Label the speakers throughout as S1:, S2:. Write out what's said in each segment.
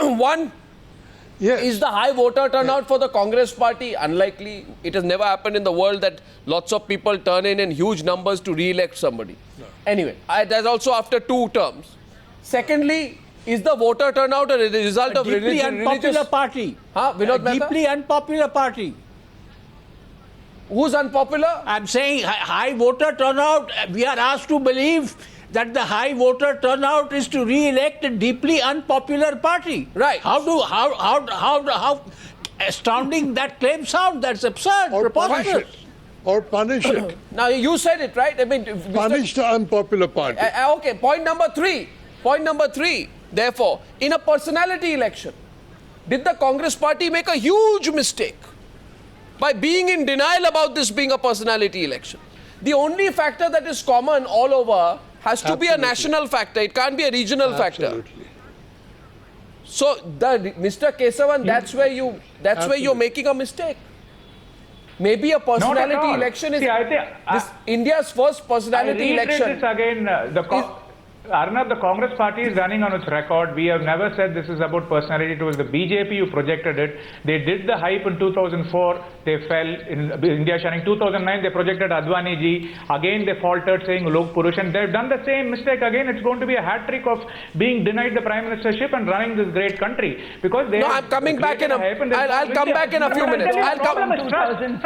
S1: One,
S2: Yes.
S1: is the high voter turnout for the Congress party unlikely? It has never happened in the world that lots of people turn in huge numbers to re-elect somebody. No. Anyway, that's also after 2 terms. Secondly, is the voter turnout a result of
S3: deeply unpopular party?
S1: Vinod Mehta?
S3: Deeply unpopular party.
S1: Who's unpopular?
S3: I'm saying high voter turnout. We are asked to believe that the high voter turnout is to re-elect a deeply unpopular party.
S1: Right.
S3: How astounding that claim sounds. That's absurd.
S2: Or punish
S3: Preposterous.
S2: it. Or punish it.
S1: Now, you said it, right? I mean,
S2: Punish the unpopular party.
S1: Okay, point number 3. Point number 3. Therefore, in a personality election, did the Congress party make a huge mistake by being in denial about this being a personality election? The only factor that is common all over has to be a national factor. It can't be a regional factor. So, Mr. Kesavan, that's where you're making a mistake. Maybe a personality election is India's first personality election.
S4: This again, Arnab, the Congress party is running on its record. We have never said this is about personality. It was the BJP who projected it. They did the hype in 2004. They fell in India Shining. 2009, they projected Advani ji. Again, they faltered, saying Lok Purush. And they've done the same mistake again. It's going to be a hat trick of being denied the prime ministership and running this great country. Because they
S1: I'm coming back in I'll come back in a few minutes.
S4: The problem is trust. The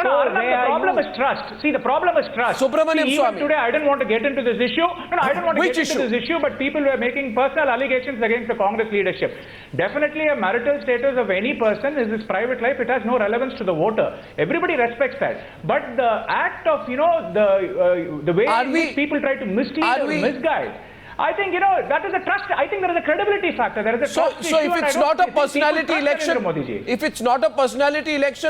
S4: problem is trust. See, the problem is trust.
S1: Subramaniam Swamy.
S4: Today, I didn't want to get into this issue. I didn't want to
S1: Which
S4: get into this issue. But people were making personal allegations against the Congress leadership. Definitely a marital status of any person is his private life. It has no relevance to the voter. Everybody respects that. But the act of, the way in which people try to mislead or misguide, I think, that is a trust. I think there is a credibility factor. There is a trust issue.
S1: So if it's not a personality election,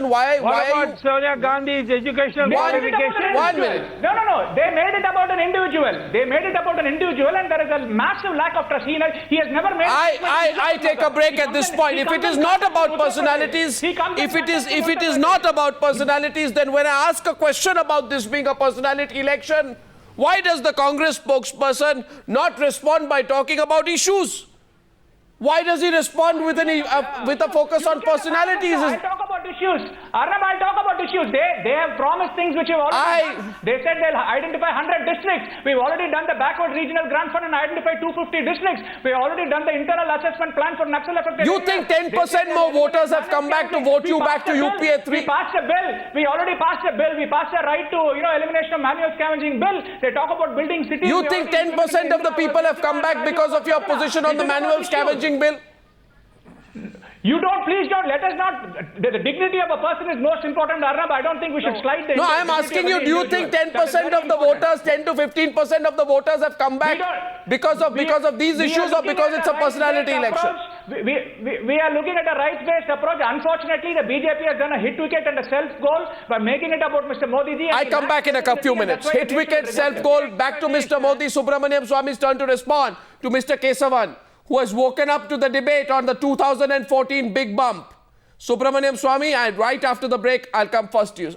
S1: why
S5: about Sonia Gandhi's educational qualification?
S1: 1 minute.
S4: No. They made it about an individual. And there is a massive lack of trust. He has never made
S1: I take a break at this point. If it is not about personalities, then when I ask a question about this being a personality election, why does the Congress spokesperson not respond by talking about issues? Why does he respond with a focus on personalities?
S4: I'll talk about issues. Arnab, I'll talk about issues. They have promised things which have already done. They said they'll identify 100 districts. We've already done the backward regional grant fund and identified 250 districts. We've already done the internal assessment plan for Naxal affected.
S1: You think 10% more voters have come back to vote you back to UPA 3?
S4: We passed a bill. We already passed a bill. We passed a right to elimination of manual scavenging bill. They talk about building cities.
S1: You think 10% of the people have come back because of your position on the manual scavenging bill?
S4: Please don't, let us not, the dignity of a person is most important, Arnab. I don't think we should slide the...
S1: No, I am asking you, do you think 10% of the voters, 10 to 15% of the voters have come back because of these issues or because it's a personality election?
S4: We are looking at a rights-based approach. Unfortunately, the BJP has done a hit wicket and a self-goal by making it about Mr. Modi ji.
S1: I come back in a few minutes. Hit wicket, self-goal, back to Mr. Modi. Subramaniam Swamy's turn to respond to Mr. Kesavan, who has woken up to the debate on the 2014 big bump. Subramaniam Swamy, and right after the break, I'll come first to you.